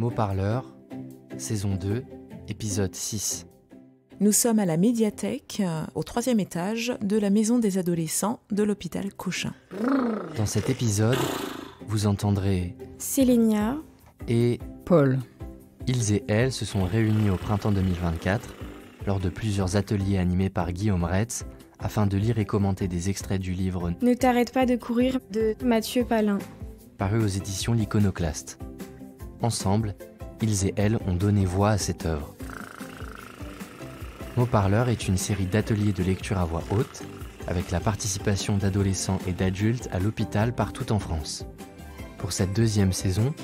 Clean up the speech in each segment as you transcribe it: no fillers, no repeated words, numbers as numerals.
Mots parleurs, saison 2, épisode 6. Nous sommes à la médiathèque, au 3e étage de la maison des adolescents de l'hôpital Cochin. Dans cet épisode, vous entendrez Sélénia et Paul. Ils et elles se sont réunis au printemps 2024 lors de plusieurs ateliers animés par Guillaume Retz afin de lire et commenter des extraits du livre Ne t'arrête pas de courir de Mathieu Palin. paru aux éditions L'Iconoclaste. Ensemble, ils et elles ont donné voix à cette œuvre. Mots parleurs est une série d'ateliers de lecture à voix haute avec la participation d'adolescents et d'adultes à l'hôpital partout en France. Pour cette 2e saison,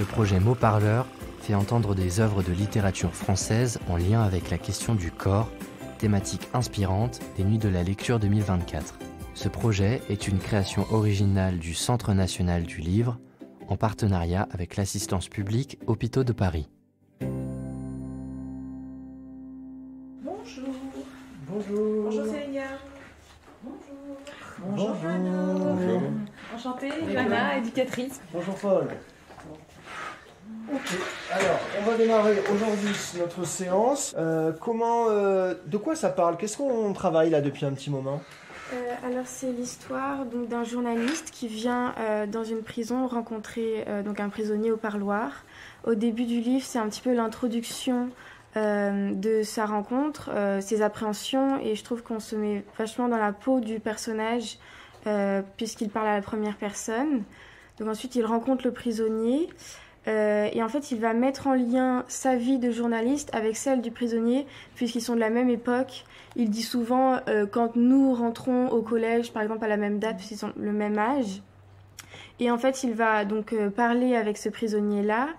le projet Mots parleurs fait entendre des œuvres de littérature française en lien avec la question du corps, thématique inspirante des Nuits de la lecture 2024. Ce projet est une création originale du Centre national du livre, en partenariat avec l'assistance publique Hôpitaux de Paris. Bonjour. Bonjour. Bonjour Sélénia. Bonjour. Bonjour. Enchantée, Johanna, éducatrice. Bonjour Paul. Ok, alors on va démarrer aujourd'hui notre séance. De quoi ça parle? Qu'est-ce qu'on travaille là depuis un petit moment? Alors c'est l'histoire donc, d'un journaliste qui vient dans une prison rencontrer donc un prisonnier au parloir. Au début du livre, c'est un petit peu l'introduction de sa rencontre, ses appréhensions, et je trouve qu'on se met vachement dans la peau du personnage puisqu'il parle à la première personne. Donc ensuite, il rencontre le prisonnier. Et en fait, il va mettre en lien sa vie de journaliste avec celle du prisonnier, puisqu'ils sont de la même époque. Il dit souvent, quand nous rentrons au collège, par exemple, à la même date, puisqu'ils sont le même âge. Et en fait, il va donc parler avec ce prisonnier-là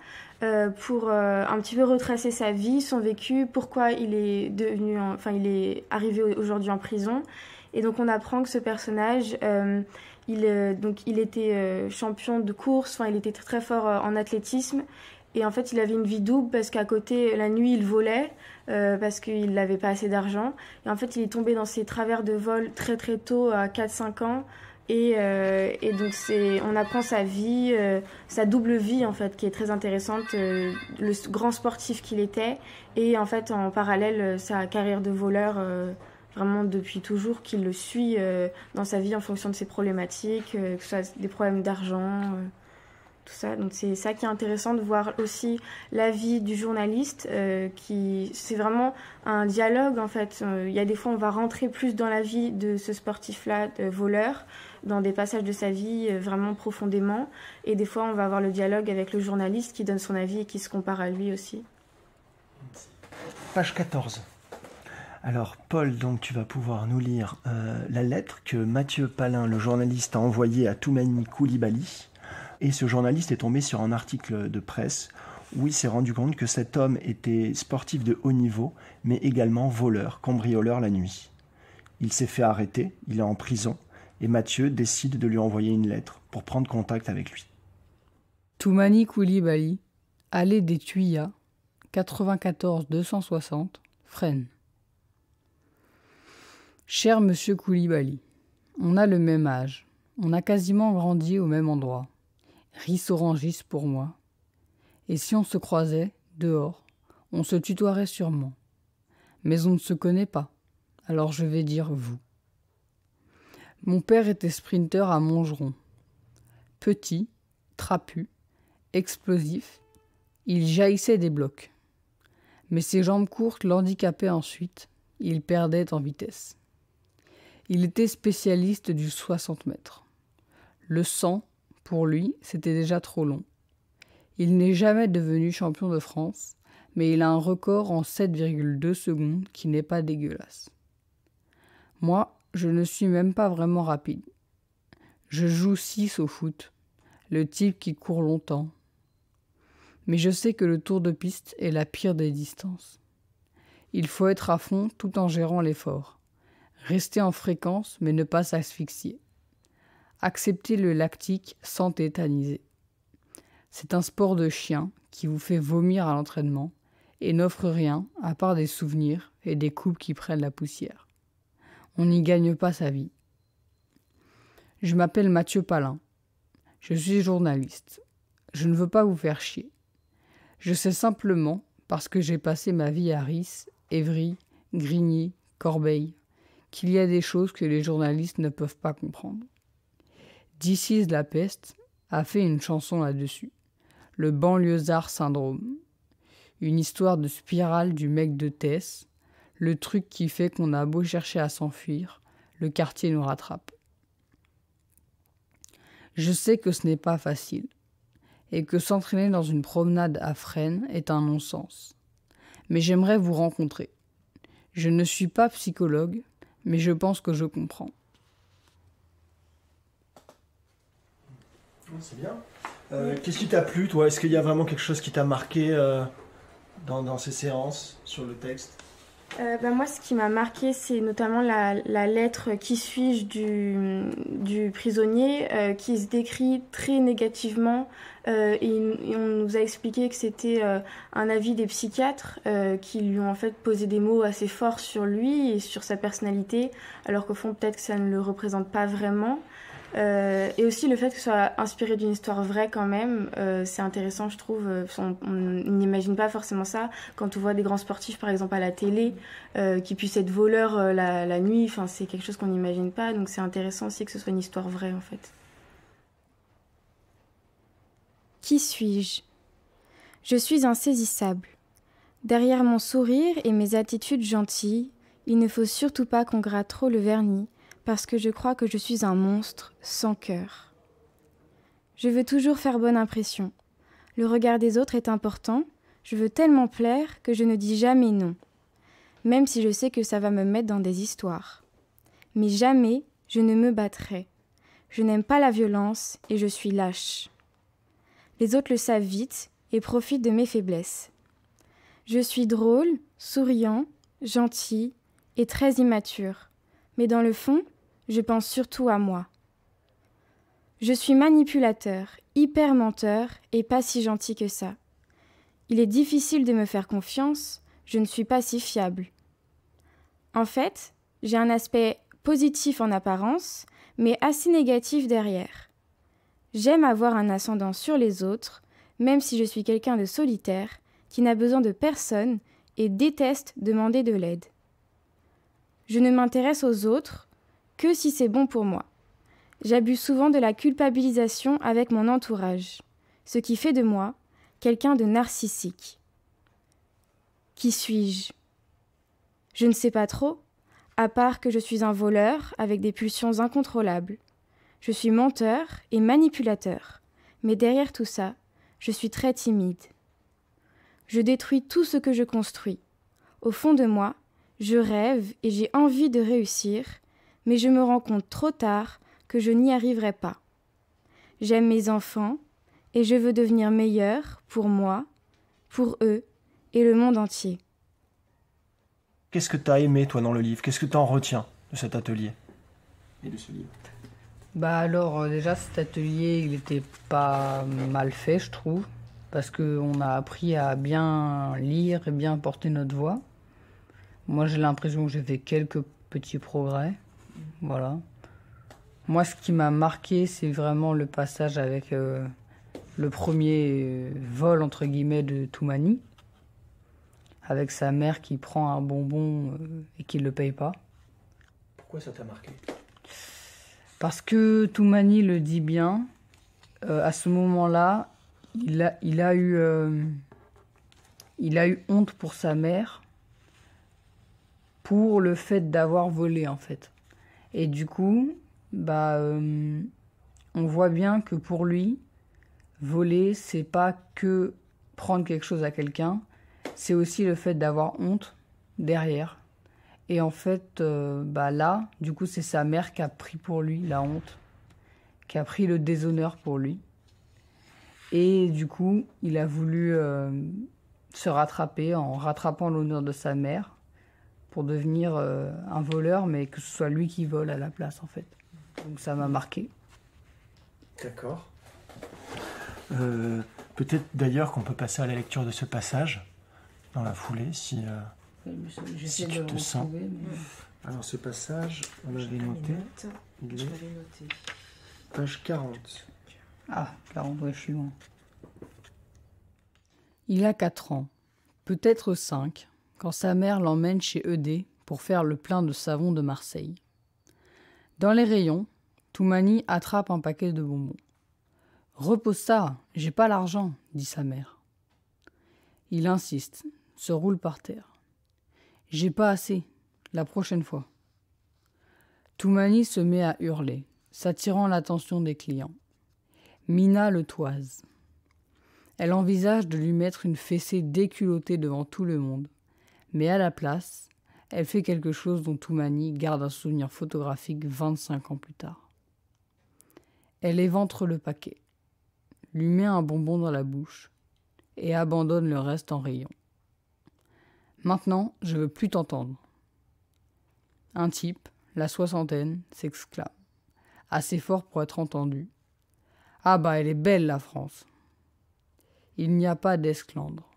pour un petit peu retracer sa vie, son vécu, pourquoi il est il est arrivé aujourd'hui en prison. Et donc, on apprend que ce personnage... il était champion de course, il était très, très fort en athlétisme. Et en fait, il avait une vie double parce qu'à côté, la nuit, il volait parce qu'il n'avait pas assez d'argent. Et en fait, il est tombé dans ces travers de vol très, très tôt, à 4-5 ans. Et donc, on apprend sa vie, sa double vie, en fait, qui est très intéressante, le grand sportif qu'il était. Et en fait, en parallèle, sa carrière de voleur... vraiment depuis toujours, qu'il le suit dans sa vie en fonction de ses problématiques, que ce soit des problèmes d'argent, tout ça. Donc c'est ça qui est intéressant de voir aussi la vie du journaliste, c'est vraiment un dialogue en fait. Il y a des fois on va rentrer plus dans la vie de ce sportif-là, de voleur, dans des passages de sa vie vraiment profondément, et des fois on va avoir le dialogue avec le journaliste qui donne son avis et qui se compare à lui aussi. Page 14. Alors Paul, donc tu vas pouvoir nous lire la lettre que Mathieu Palin, le journaliste, a envoyée à Toumani Coulibaly. Et ce journaliste est tombé sur un article de presse où il s'est rendu compte que cet homme était sportif de haut niveau, mais également voleur, cambrioleur la nuit. Il s'est fait arrêter, il est en prison, et Mathieu décide de lui envoyer une lettre pour prendre contact avec lui. Toumani Coulibaly, allée des Tuyas, 94 260, Fresnes. Cher monsieur Coulibaly, on a le même âge, on a quasiment grandi au même endroit. Rice orangis pour moi. Et si on se croisait, dehors, on se tutoierait sûrement. Mais on ne se connaît pas, alors je vais dire vous. Mon père était sprinter à Montgeron. Petit, trapu, explosif, il jaillissait des blocs. Mais ses jambes courtes l'handicapaient ensuite, il perdait en vitesse. Il était spécialiste du 60 mètres. Le 100, pour lui, c'était déjà trop long. Il n'est jamais devenu champion de France, mais il a un record en 7,2 secondes qui n'est pas dégueulasse. Moi, je ne suis même pas vraiment rapide. Je joue 6 au foot, le type qui court longtemps. Mais je sais que le tour de piste est la pire des distances. Il faut être à fond tout en gérant l'effort. Rester en fréquence, mais ne pas s'asphyxier. Accepter le lactique sans tétaniser. C'est un sport de chien qui vous fait vomir à l'entraînement et n'offre rien à part des souvenirs et des coupes qui prennent la poussière. On n'y gagne pas sa vie. Je m'appelle Mathieu Palin. Je suis journaliste. Je ne veux pas vous faire chier. Je sais simplement, parce que j'ai passé ma vie à Ris, Évry, Grigny, Corbeil, qu'il y a des choses que les journalistes ne peuvent pas comprendre. This is la peste a fait une chanson là-dessus. Le banlieusard syndrome. Une histoire de spirale du mec de Tess, le truc qui fait qu'on a beau chercher à s'enfuir, le quartier nous rattrape. Je sais que ce n'est pas facile, et que s'entraîner dans une promenade à Fresnes est un non-sens. Mais j'aimerais vous rencontrer. Je ne suis pas psychologue, mais je pense que je comprends. C'est bien. Qu'est-ce qui t'a plu, toi? Est-ce qu'il y a vraiment quelque chose qui t'a marqué dans ces séances sur le texte? Moi, ce qui m'a marqué, c'est notamment la lettre « Qui suis-je » du prisonnier qui se décrit très négativement et on nous a expliqué que c'était un avis des psychiatres qui lui ont en fait posé des mots assez forts sur lui et sur sa personnalité, alors qu'au fond, peut-être que ça ne le représente pas vraiment. Et aussi le fait que ce soit inspiré d'une histoire vraie quand même, c'est intéressant je trouve. On n'imagine pas forcément ça quand on voit des grands sportifs par exemple à la télé qui puissent être voleurs la nuit, enfin, c'est quelque chose qu'on n'imagine pas, donc c'est intéressant aussi que ce soit une histoire vraie en fait. Qui suis-je? Je suis insaisissable. Derrière mon sourire et mes attitudes gentilles, il ne faut surtout pas qu'on gratte trop le vernis, parce que je crois que je suis un monstre sans cœur. Je veux toujours faire bonne impression. Le regard des autres est important, je veux tellement plaire que je ne dis jamais non, même si je sais que ça va me mettre dans des histoires. Mais jamais je ne me battrai. Je n'aime pas la violence et je suis lâche. Les autres le savent vite et profitent de mes faiblesses. Je suis drôle, souriant, gentil et très immature, mais dans le fond, je pense surtout à moi. Je suis manipulateur, hyper menteur et pas si gentil que ça. Il est difficile de me faire confiance, je ne suis pas si fiable. En fait, j'ai un aspect positif en apparence, mais assez négatif derrière. J'aime avoir un ascendant sur les autres, même si je suis quelqu'un de solitaire, qui n'a besoin de personne et déteste demander de l'aide. Je ne m'intéresse aux autres que si c'est bon pour moi. J'abuse souvent de la culpabilisation avec mon entourage, ce qui fait de moi quelqu'un de narcissique. Qui suis-je? Je ne sais pas trop, à part que je suis un voleur avec des pulsions incontrôlables. Je suis menteur et manipulateur, mais derrière tout ça, je suis très timide. Je détruis tout ce que je construis. Au fond de moi, je rêve et j'ai envie de réussir, mais je me rends compte trop tard que je n'y arriverai pas. J'aime mes enfants et je veux devenir meilleure pour moi, pour eux et le monde entier. Qu'est-ce que tu as aimé, toi, dans le livre? Qu'est-ce que tu en retiens de cet atelier et de ce livre? Déjà, cet atelier, il était pas mal fait, je trouve, parce qu'on a appris à bien lire et bien porter notre voix. Moi, j'ai l'impression que j'ai fait quelques petits progrès. Voilà. Moi, ce qui m'a marqué, c'est vraiment le passage avec le premier vol, entre guillemets, de Toumani, avec sa mère qui prend un bonbon et qui ne le paye pas. Pourquoi ça t'a marqué? Parce que Toumani le dit bien, à ce moment-là, il a eu honte pour sa mère, pour le fait d'avoir volé, en fait. Et du coup, on voit bien que pour lui, voler, c'est pas que prendre quelque chose à quelqu'un, c'est aussi le fait d'avoir honte derrière. Et en fait, là, du coup, c'est sa mère qui a pris pour lui la honte, qui a pris le déshonneur pour lui. Et du coup, il a voulu se rattraper en rattrapant l'honneur de sa mère pour devenir un voleur, mais que ce soit lui qui vole à la place, en fait. Donc ça m'a marqué. D'accord. Peut-être d'ailleurs qu'on peut passer à la lecture de ce passage dans la foulée, si tu te sens. Mais... Alors ce passage, on l'avait noté. Il est page 40. Ah, 40, ouais, je suis loin. Il a 4 ans, peut-être 5, quand sa mère l'emmène chez Eudé pour faire le plein de savon de Marseille. Dans les rayons, Toumani attrape un paquet de bonbons. « Repose ça, j'ai pas l'argent, » dit sa mère. Il insiste, se roule par terre. « J'ai pas assez, la prochaine fois. » Toumani se met à hurler, s'attirant l'attention des clients. Mina le toise. Elle envisage de lui mettre une fessée déculottée devant tout le monde, mais à la place, elle fait quelque chose dont Toumani garde un souvenir photographique 25 ans plus tard. Elle éventre le paquet, lui met un bonbon dans la bouche et abandonne le reste en rayon. « Maintenant, je veux plus t'entendre. » Un type, la soixantaine, s'exclame, assez fort pour être entendu. « Ah bah, elle est belle, la France !» Il n'y a pas d'esclandre.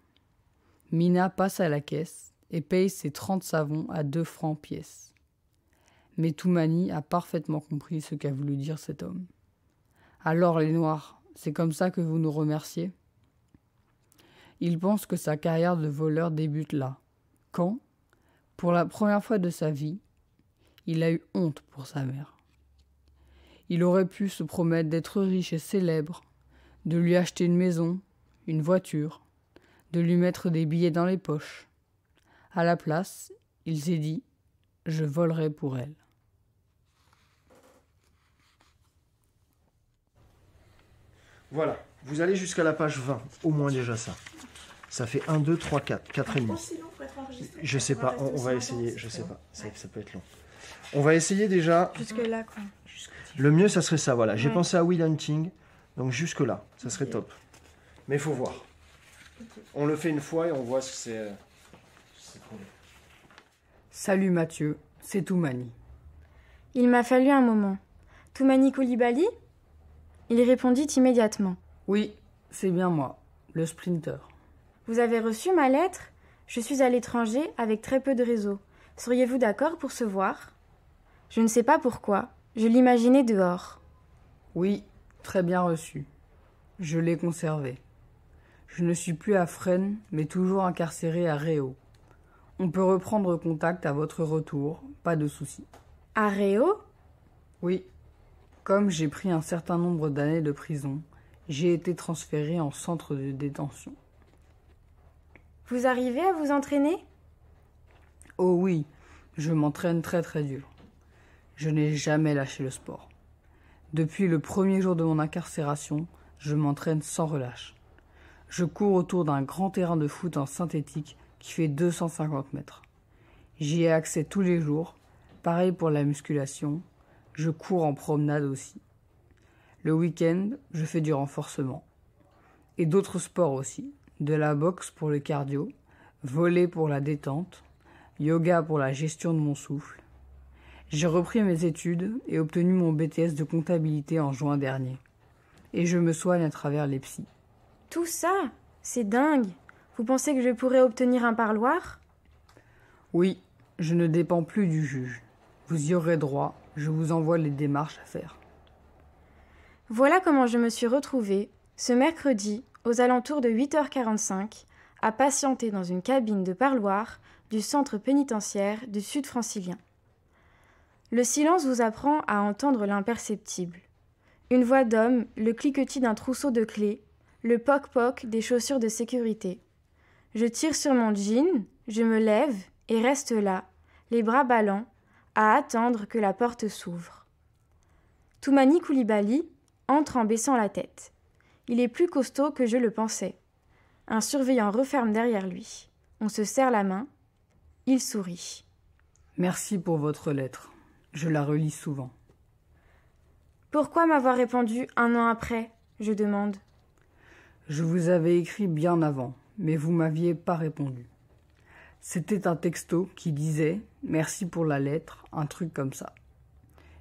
Mina passe à la caisse et paye ses 30 savons à 2 francs pièce. Mais Toumani a parfaitement compris ce qu'a voulu dire cet homme. « Alors, les Noirs, c'est comme ça que vous nous remerciez ?» Il pense que sa carrière de voleur débute là, quand, pour la première fois de sa vie, il a eu honte pour sa mère. Il aurait pu se promettre d'être riche et célèbre, de lui acheter une maison, une voiture, de lui mettre des billets dans les poches. À la place, il s'est dit « Je volerai pour elle ». Voilà, vous allez jusqu'à la page 20, au moins déjà ça. Ça fait 1, 2, 3, 4, 4 et demi. Je sais pas, on va essayer, je sais pas, ça peut être long. On va essayer déjà... Jusque là, quoi. Le mieux, ça serait ça, voilà. J'ai pensé à Will Hunting, donc jusque là, ça serait top. Mais il faut voir. On le fait une fois et on voit si c'est... Salut Mathieu, c'est Toumani. Il m'a fallu un moment. Toumani Coulibaly ? Il répondit immédiatement. Oui, c'est bien moi, le sprinter. Vous avez reçu ma lettre ? Je suis à l'étranger avec très peu de réseau. Seriez-vous d'accord pour se voir ? Je ne sais pas pourquoi. Je l'imaginais dehors. Oui, très bien reçu. Je l'ai conservé. Je ne suis plus à Fresnes, mais toujours incarcéré à Réau. On peut reprendre contact à votre retour, pas de souci. À Réau ? Oui. Comme j'ai pris un certain nombre d'années de prison, j'ai été transféré en centre de détention. Vous arrivez à vous entraîner ? Oh oui, je m'entraîne très très dur. Je n'ai jamais lâché le sport. Depuis le premier jour de mon incarcération, je m'entraîne sans relâche. Je cours autour d'un grand terrain de foot en synthétique qui fait 250 mètres. J'y ai accès tous les jours. Pareil pour la musculation. Je cours en promenade aussi. Le week-end, je fais du renforcement. Et d'autres sports aussi. De la boxe pour le cardio, volley pour la détente, yoga pour la gestion de mon souffle. J'ai repris mes études et obtenu mon BTS de comptabilité en juin dernier. Et je me soigne à travers les psys. Tout ça ? C'est dingue. Vous pensez que je pourrais obtenir un parloir ? Oui, je ne dépends plus du juge. Vous y aurez droit, je vous envoie les démarches à faire. Voilà comment je me suis retrouvée, ce mercredi, aux alentours de 8h45, à patienter dans une cabine de parloir du centre pénitentiaire du Sud francilien. Le silence vous apprend à entendre l'imperceptible. Une voix d'homme, le cliquetis d'un trousseau de clés, le poc-poc des chaussures de sécurité. Je tire sur mon jean, je me lève et reste là, les bras ballants, à attendre que la porte s'ouvre. Toumani Coulibaly entre en baissant la tête. Il est plus costaud que je le pensais. Un surveillant referme derrière lui. On se serre la main. Il sourit. Merci pour votre lettre. Je la relis souvent. Pourquoi m'avoir répondu 1 an après ? Je demande. Je vous avais écrit bien avant, mais vous m'aviez pas répondu. C'était un texto qui disait « Merci pour la lettre », un truc comme ça.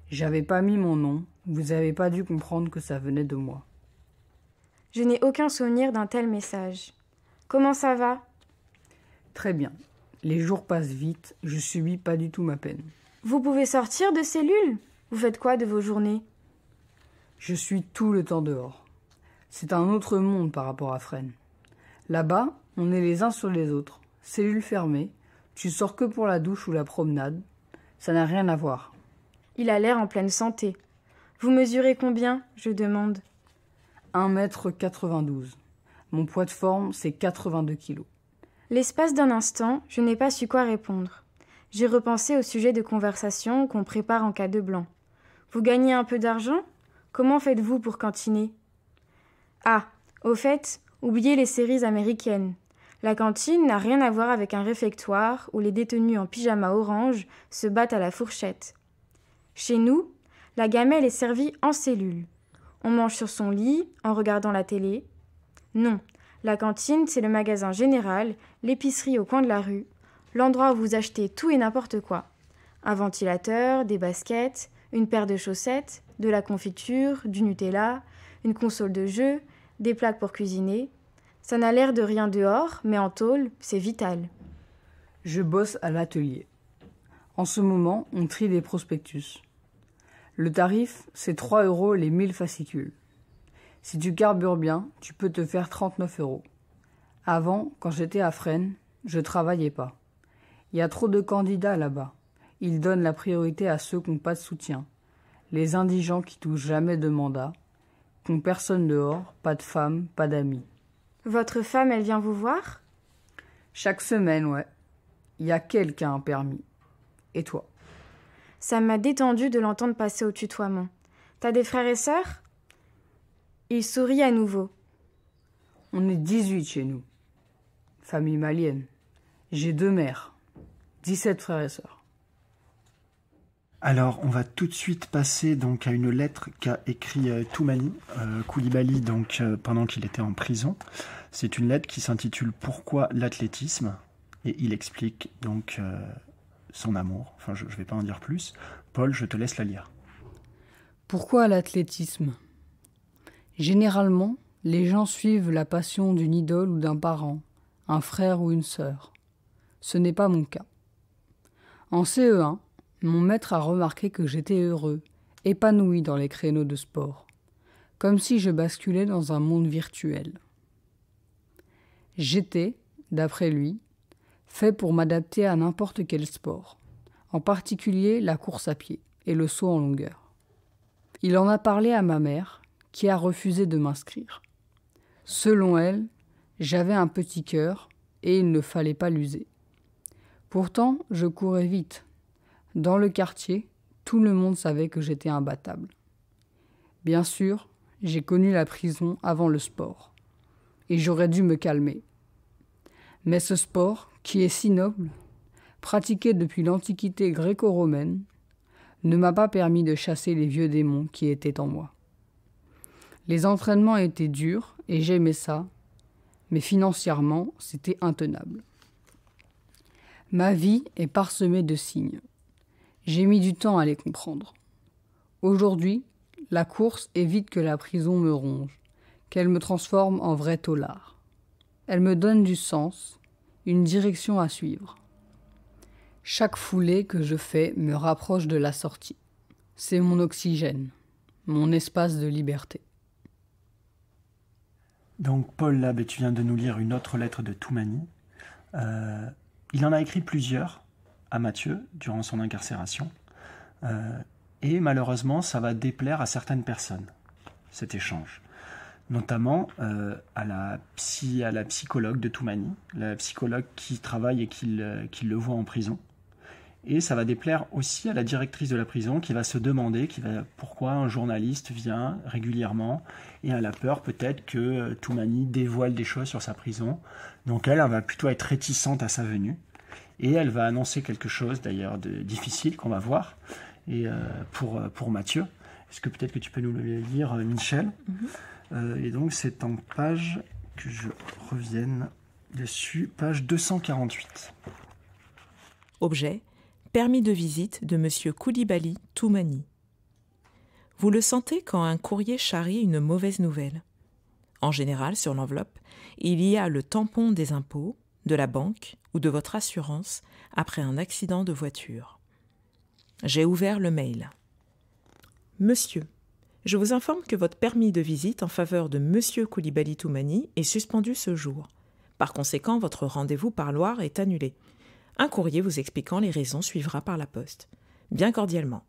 J'avais pas mis mon nom, vous avez pas dû comprendre que ça venait de moi. Je n'ai aucun souvenir d'un tel message. Comment ça va ? Très bien. Les jours passent vite, je subis pas du tout ma peine. Vous pouvez sortir de cellule ? Vous faites quoi de vos journées ? Je suis tout le temps dehors. C'est un autre monde par rapport à Fresnes. Là-bas, on est les uns sur les autres. Cellule fermée, tu sors que pour la douche ou la promenade. Ça n'a rien à voir. Il a l'air en pleine santé. Vous mesurez combien, je demande. 1,92 m. Mon poids de forme, c'est 82 kilos. L'espace d'un instant, je n'ai pas su quoi répondre. J'ai repensé au sujet de conversation qu'on prépare en cas de blanc. Vous gagnez un peu d'argent ? Comment faites-vous pour cantiner ? Ah, au fait, oubliez les séries américaines. La cantine n'a rien à voir avec un réfectoire où les détenus en pyjama orange se battent à la fourchette. Chez nous, la gamelle est servie en cellule. On mange sur son lit, en regardant la télé. Non, la cantine, c'est le magasin général, l'épicerie au coin de la rue, l'endroit où vous achetez tout et n'importe quoi. Un ventilateur, des baskets, une paire de chaussettes, de la confiture, du Nutella, une console de jeu, des plaques pour cuisiner. Ça n'a l'air de rien dehors, mais en tôle, c'est vital. Je bosse à l'atelier. En ce moment, on trie des prospectus. Le tarif, c'est 3 € les 1000 fascicules. Si tu carbures bien, tu peux te faire 39 €. Avant, quand j'étais à Fresnes, je travaillais pas. Il y a trop de candidats là-bas. Ils donnent la priorité à ceux qui n'ont pas de soutien. Les indigents qui touchent jamais de mandat, qui n'ont personne dehors, pas de femme, pas d'amis. Votre femme, elle vient vous voir ? Chaque semaine, ouais. Il y a qu'elle qui a un permis. Et toi ? Ça m'a détendu de l'entendre passer au tutoiement. T'as des frères et sœurs ? Il sourit à nouveau. On est 18 chez nous. Famille malienne. J'ai 2 mères. 17 frères et sœurs. Alors, on va tout de suite passer donc à une lettre qu'a écrit Toumani Coulibaly pendant qu'il était en prison. C'est une lettre qui s'intitule « Pourquoi l'athlétisme ?» et il explique donc son amour. Enfin, je ne vais pas en dire plus. Paul, je te laisse la lire. Pourquoi l'athlétisme ? Généralement, les gens suivent la passion d'une idole ou d'un parent, un frère ou une sœur. Ce n'est pas mon cas. En CE1, mon maître a remarqué que j'étais heureux, épanoui dans les créneaux de sport, comme si je basculais dans un monde virtuel. J'étais, d'après lui, fait pour m'adapter à n'importe quel sport, en particulier la course à pied et le saut en longueur. Il en a parlé à ma mère, qui a refusé de m'inscrire. Selon elle, j'avais un petit cœur et il ne fallait pas l'user. Pourtant, je courais vite. Dans le quartier, tout le monde savait que j'étais imbattable. Bien sûr, j'ai connu la prison avant le sport, et j'aurais dû me calmer. Mais ce sport, qui est si noble, pratiqué depuis l'Antiquité gréco-romaine, ne m'a pas permis de chasser les vieux démons qui étaient en moi. Les entraînements étaient durs, et j'aimais ça, mais financièrement, c'était intenable. Ma vie est parsemée de signes. J'ai mis du temps à les comprendre. Aujourd'hui, la course évite que la prison me ronge, qu'elle me transforme en vrai taulard. Elle me donne du sens, une direction à suivre. Chaque foulée que je fais me rapproche de la sortie. C'est mon oxygène, mon espace de liberté. Donc Paul, là, tu viens de nous lire une autre lettre de Toumani. Il en a écrit plusieurs à Mathieu durant son incarcération. Et malheureusement, ça va déplaire à certaines personnes, cet échange. Notamment à la psychologue de Toumani, la psychologue qui travaille et qui le voit en prison. Et ça va déplaire aussi à la directrice de la prison qui va se demander pourquoi un journaliste vient régulièrement et elle a peur peut-être que Toumani dévoile des choses sur sa prison. Donc elle va plutôt être réticente à sa venue. Et elle va annoncer quelque chose d'ailleurs de difficile qu'on va voir et pour Mathieu. Est-ce que peut-être que tu peux nous le lire, Michel ? Et donc c'est en page, que je revienne dessus, page 248. Objet : permis de visite de M. Coulibaly Toumani. Vous le sentez quand un courrier charrie une mauvaise nouvelle. En général, sur l'enveloppe, il y a le tampon des impôts, de la banque ou de votre assurance après un accident de voiture. J'ai ouvert le mail. Monsieur, je vous informe que votre permis de visite en faveur de Monsieur Coulibaly Toumani est suspendu ce jour. Par conséquent, votre rendez-vous parloir est annulé. Un courrier vous expliquant les raisons suivra par la poste. Bien cordialement.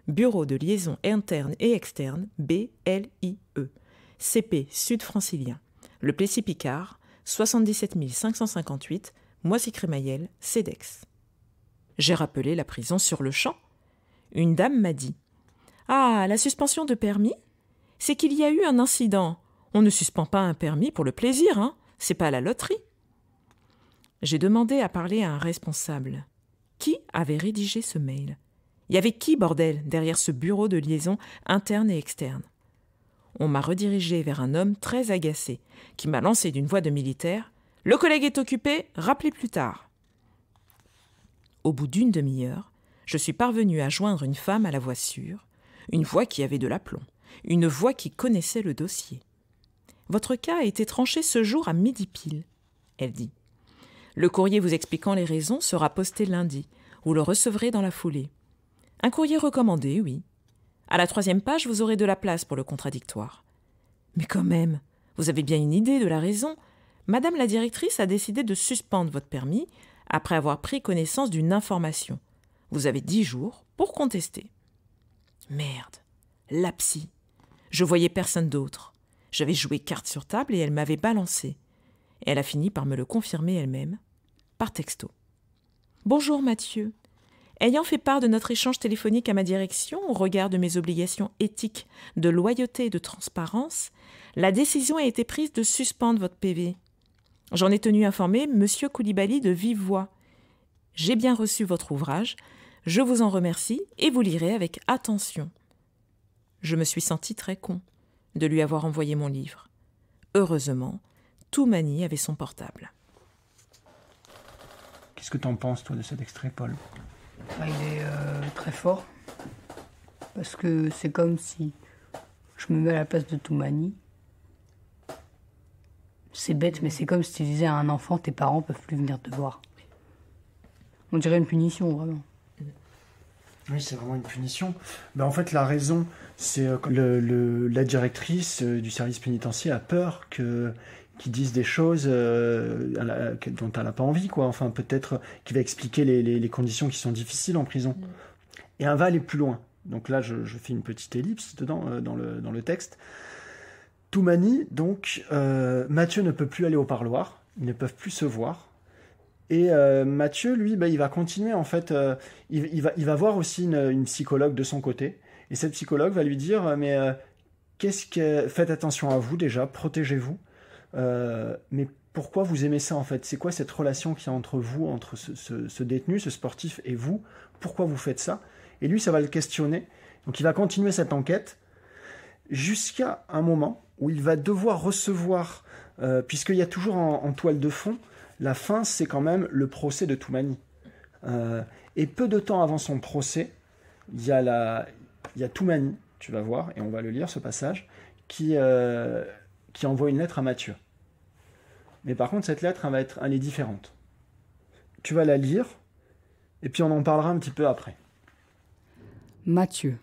Bureau de liaison interne et externe, BLIE. CP Sud-Francilien. Le Plessis-Picard, 77 558, Moissy-Crémaillel, CEDEX. J'ai rappelé la prison sur le champ. Une dame m'a dit « Ah, la suspension de permis ? C'est qu'il y a eu un incident. On ne suspend pas un permis pour le plaisir, hein ? C'est pas la loterie. » J'ai demandé à parler à un responsable. Qui avait rédigé ce mail ? Il y avait qui, bordel, derrière ce bureau de liaison interne et externe ? On m'a redirigé vers un homme très agacé, qui m'a lancé d'une voix de militaire « Le collègue est occupé, rappelez plus tard ». Au bout d'une demi-heure, je suis parvenue à joindre une femme à la voix sûre, une voix qui avait de l'aplomb, une voix qui connaissait le dossier. « Votre cas a été tranché ce jour à midi pile », elle dit. « Le courrier vous expliquant les raisons sera posté lundi. Vous le recevrez dans la foulée. Un courrier recommandé, oui. À la 3e page, vous aurez de la place pour le contradictoire. Mais quand même, vous avez bien une idée de la raison. Madame la directrice a décidé de suspendre votre permis après avoir pris connaissance d'une information. Vous avez 10 jours pour contester. » Merde, la psy. Je voyais personne d'autre. J'avais joué carte sur table et elle m'avait balancé. Et elle a fini par me le confirmer elle-même, par texto. « Bonjour Mathieu. Ayant fait part de notre échange téléphonique à ma direction au regard de mes obligations éthiques de loyauté et de transparence, la décision a été prise de suspendre votre PV. J'en ai tenu informer Monsieur Coulibaly de vive voix. J'ai bien reçu votre ouvrage, je vous en remercie et vous lirez avec attention. » Je me suis senti très con de lui avoir envoyé mon livre. Heureusement, Toumani avait son portable. Qu'est-ce que t'en penses, toi, de cet extrait, Paul ? Il est très fort, parce que c'est comme si je me mets à la place de Toumani. C'est bête, mais c'est comme si tu disais à un enfant, tes parents peuvent plus venir te voir. On dirait une punition, vraiment. Oui, c'est vraiment une punition. Ben, en fait, la raison, c'est que la directrice du service pénitentiaire a peur qu'ils disent des choses dont elle n'a pas envie, quoi. Enfin, peut-être qu'il va expliquer les conditions qui sont difficiles en prison. Et elle va aller plus loin. Donc là, je fais une petite ellipse dedans, dans le texte. Toumani, donc, Mathieu ne peut plus aller au parloir, ils ne peuvent plus se voir. Et Mathieu, lui, il va continuer, en fait, il va voir aussi une psychologue de son côté. Et cette psychologue va lui dire, mais faites attention à vous déjà, protégez-vous. Mais pourquoi vous aimez ça, en fait ? C'est quoi cette relation qu'il y a entre vous, entre ce détenu, ce sportif et vous ? Pourquoi vous faites ça ? Et lui, ça va le questionner. Donc il va continuer cette enquête jusqu'à un moment où il va devoir recevoir, puisqu'il y a toujours en toile de fond, la fin, c'est quand même le procès de Toumani. Et peu de temps avant son procès, il y a Toumani, tu vas voir, et on va le lire ce passage, qui envoie une lettre à Mathieu. Mais par contre, cette lettre, elle est différente. Tu vas la lire, et puis on en parlera un petit peu après. Mathieu,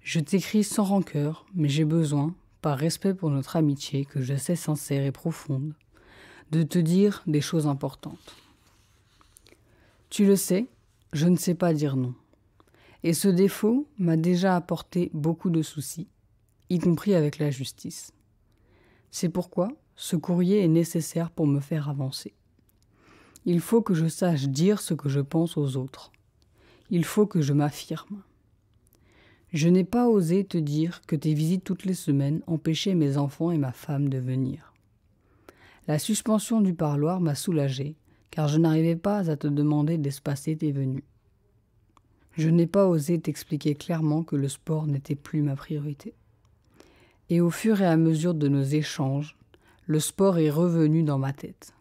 je t'écris sans rancœur, mais j'ai besoin, par respect pour notre amitié que je sais sincère et profonde, de te dire des choses importantes. Tu le sais, je ne sais pas dire non. Et ce défaut m'a déjà apporté beaucoup de soucis, y compris avec la justice. C'est pourquoi ce courrier est nécessaire pour me faire avancer. Il faut que je sache dire ce que je pense aux autres. Il faut que je m'affirme. Je n'ai pas osé te dire que tes visites toutes les semaines empêchaient mes enfants et ma femme de venir. La suspension du parloir m'a soulagée, car je n'arrivais pas à te demander d'espacer tes venues. Je n'ai pas osé t'expliquer clairement que le sport n'était plus ma priorité. Et au fur et à mesure de nos échanges, le sport est revenu dans ma tête.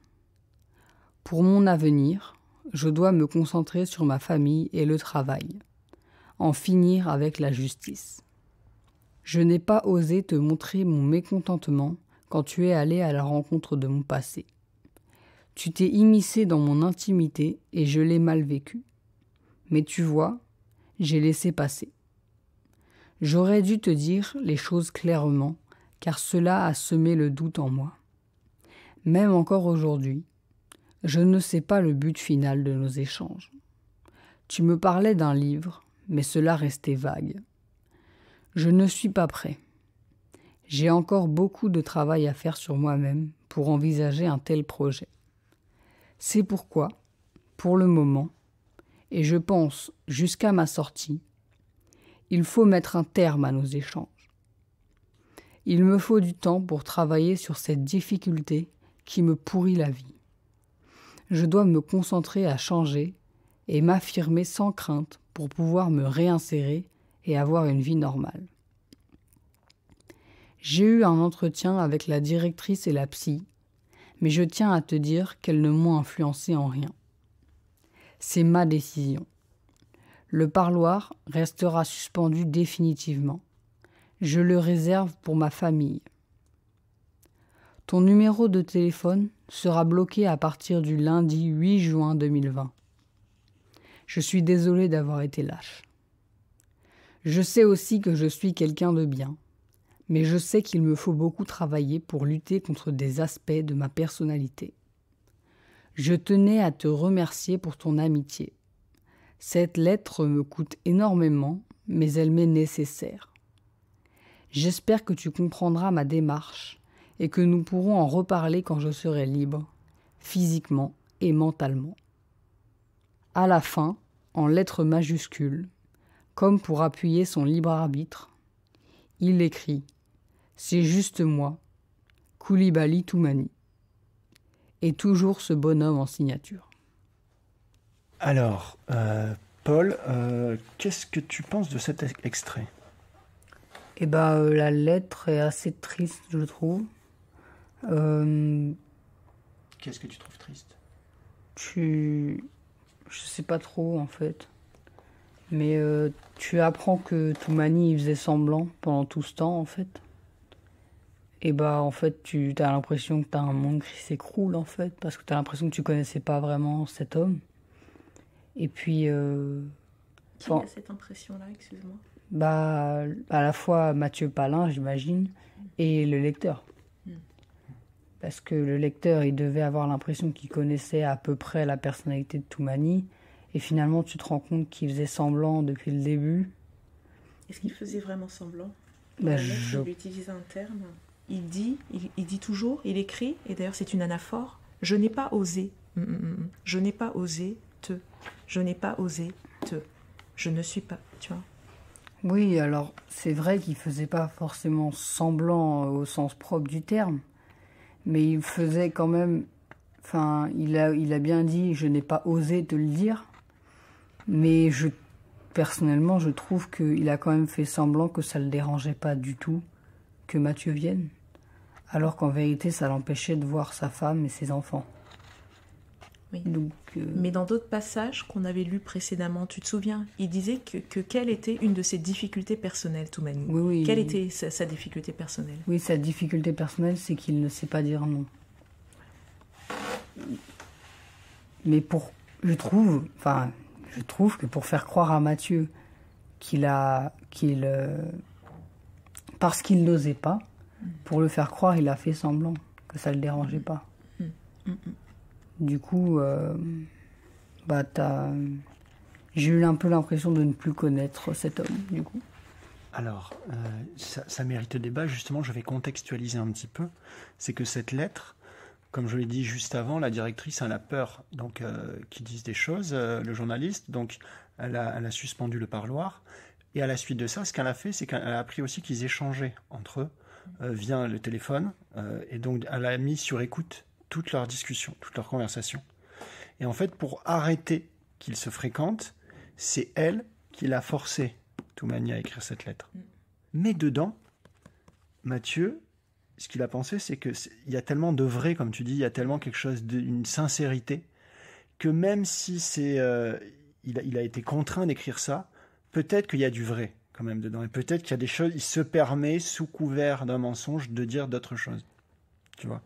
Pour mon avenir, je dois me concentrer sur ma famille et le travail, en finir avec la justice. Je n'ai pas osé te montrer mon mécontentement quand tu es allé à la rencontre de mon passé. Tu t'es immiscé dans mon intimité et je l'ai mal vécu. Mais tu vois, j'ai laissé passer. J'aurais dû te dire les choses clairement, car cela a semé le doute en moi. Même encore aujourd'hui, je ne sais pas le but final de nos échanges. Tu me parlais d'un livre, mais cela restait vague. Je ne suis pas prêt. J'ai encore beaucoup de travail à faire sur moi-même pour envisager un tel projet. C'est pourquoi, pour le moment, et je pense jusqu'à ma sortie, il faut mettre un terme à nos échanges. Il me faut du temps pour travailler sur cette difficulté qui me pourrit la vie. Je dois me concentrer à changer et m'affirmer sans crainte pour pouvoir me réinsérer et avoir une vie normale. J'ai eu un entretien avec la directrice et la psy, mais je tiens à te dire qu'elles ne m'ont influencé en rien. C'est ma décision. Le parloir restera suspendu définitivement. Je le réserve pour ma famille. Ton numéro de téléphone sera bloqué à partir du lundi 8 juin 2020. Je suis désolée d'avoir été lâche. Je sais aussi que je suis quelqu'un de bien, mais je sais qu'il me faut beaucoup travailler pour lutter contre des aspects de ma personnalité. Je tenais à te remercier pour ton amitié. Cette lettre me coûte énormément, mais elle m'est nécessaire. J'espère que tu comprendras ma démarche et que nous pourrons en reparler quand je serai libre, physiquement et mentalement. À la fin, en lettres majuscules, comme pour appuyer son libre arbitre, il écrit « C'est juste moi, Coulibaly Toumani ». Et toujours ce bonhomme en signature. Alors, Paul, qu'est-ce que tu penses de cet extrait ? Eh ben, la lettre est assez triste, je trouve. Qu'est-ce que tu trouves triste ? Je sais pas trop, en fait. Mais tu apprends que Toumani, il faisait semblant pendant tout ce temps, en fait. Et bah, en fait, tu as l'impression que tu as un monde qui s'écroule, en fait, parce que tu as l'impression que tu connaissais pas vraiment cet homme. Et puis... Qui a cette impression-là, excuse-moi ? Bah, à la fois Mathieu Palin, j'imagine, et le lecteur. Parce que le lecteur, il devait avoir l'impression qu'il connaissait à peu près la personnalité de Toumani, et finalement, tu te rends compte qu'il faisait semblant depuis le début. Est-ce qu'il faisait vraiment semblant ? Bah, il utilise un terme. Il dit toujours, il écrit, et d'ailleurs c'est une anaphore, je n'ai pas osé. Je n'ai pas osé te. Je n'ai pas osé te. Je ne suis pas, tu vois. Oui, alors c'est vrai qu'il faisait pas forcément semblant au sens propre du terme, mais il faisait quand même... Enfin, il a bien dit « je n'ai pas osé te le dire », mais personnellement, je trouve qu'il a quand même fait semblant que ça le dérangeait pas du tout que Mathieu vienne, alors qu'en vérité, ça l'empêchait de voir sa femme et ses enfants. Oui. Donc, mais dans d'autres passages qu'on avait lus précédemment, tu te souviens, il disait que quelle était une de ses difficultés personnelles, Toumani ? Oui. Quelle était sa difficulté personnelle ? Oui, sa difficulté personnelle, c'est qu'il ne sait pas dire non. Mais je trouve que pour faire croire à Mathieu parce qu'il n'osait pas, pour le faire croire, il a fait semblant que ça le dérangeait pas. Du coup, j'ai eu un peu l'impression de ne plus connaître cet homme, du coup. Alors, ça mérite débat. Justement, je vais contextualiser un petit peu. C'est que cette lettre, comme je l'ai dit juste avant, la directrice elle a peur qu'ils disent des choses, le journaliste. Donc, elle a suspendu le parloir. Et à la suite de ça, ce qu'elle a fait, c'est qu'elle a appris aussi qu'ils échangeaient entre eux via le téléphone. Et donc, elle a mis sur écoute toutes leurs discussions, toutes leurs conversations. Et en fait, pour arrêter qu'ils se fréquentent, c'est elle qui l'a forcé, Toumani, à écrire cette lettre. Mais dedans, Mathieu, ce qu'il a pensé, c'est qu'il y a tellement de vrai, comme tu dis, il y a tellement quelque chose d'une sincérité, que même si il a été contraint d'écrire ça, peut-être qu'il y a du vrai quand même dedans. Et peut-être qu'il y a des choses, il se permet, sous couvert d'un mensonge, de dire d'autres choses. Tu vois ?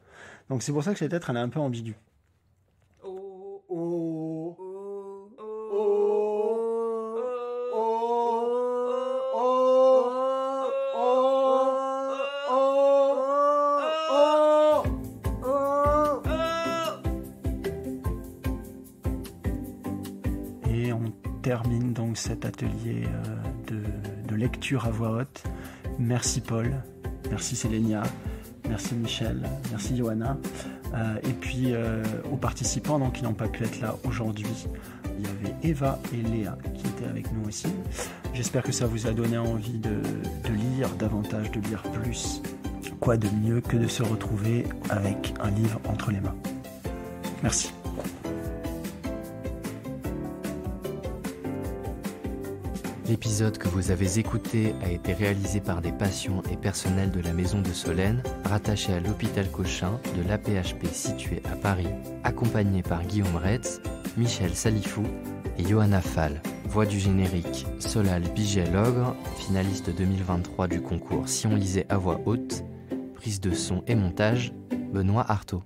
Donc c'est pour ça que cette lettre, elle est un peu ambiguë. termine donc cet atelier de lecture à voix haute. Merci Paul, merci Sélénia, merci Michel, merci Johanna. Et puis aux participants donc, qui n'ont pas pu être là aujourd'hui, il y avait Eva et Léa qui étaient avec nous aussi. J'espère que ça vous a donné envie de lire davantage, de lire plus. Quoi de mieux que de se retrouver avec un livre entre les mains. Merci. L'épisode que vous avez écouté a été réalisé par des patients et personnels de la Maison de Solesnes, rattachés à l'hôpital Cochin de l'AP-HP situé à Paris, accompagnés par Guillaume Retz, Michel Salifou et Johanna Fall. Voix du générique, Solal Biget-Logre, finaliste 2023 du concours Si on lisait à voix haute. Prise de son et montage, Benoît Artaud.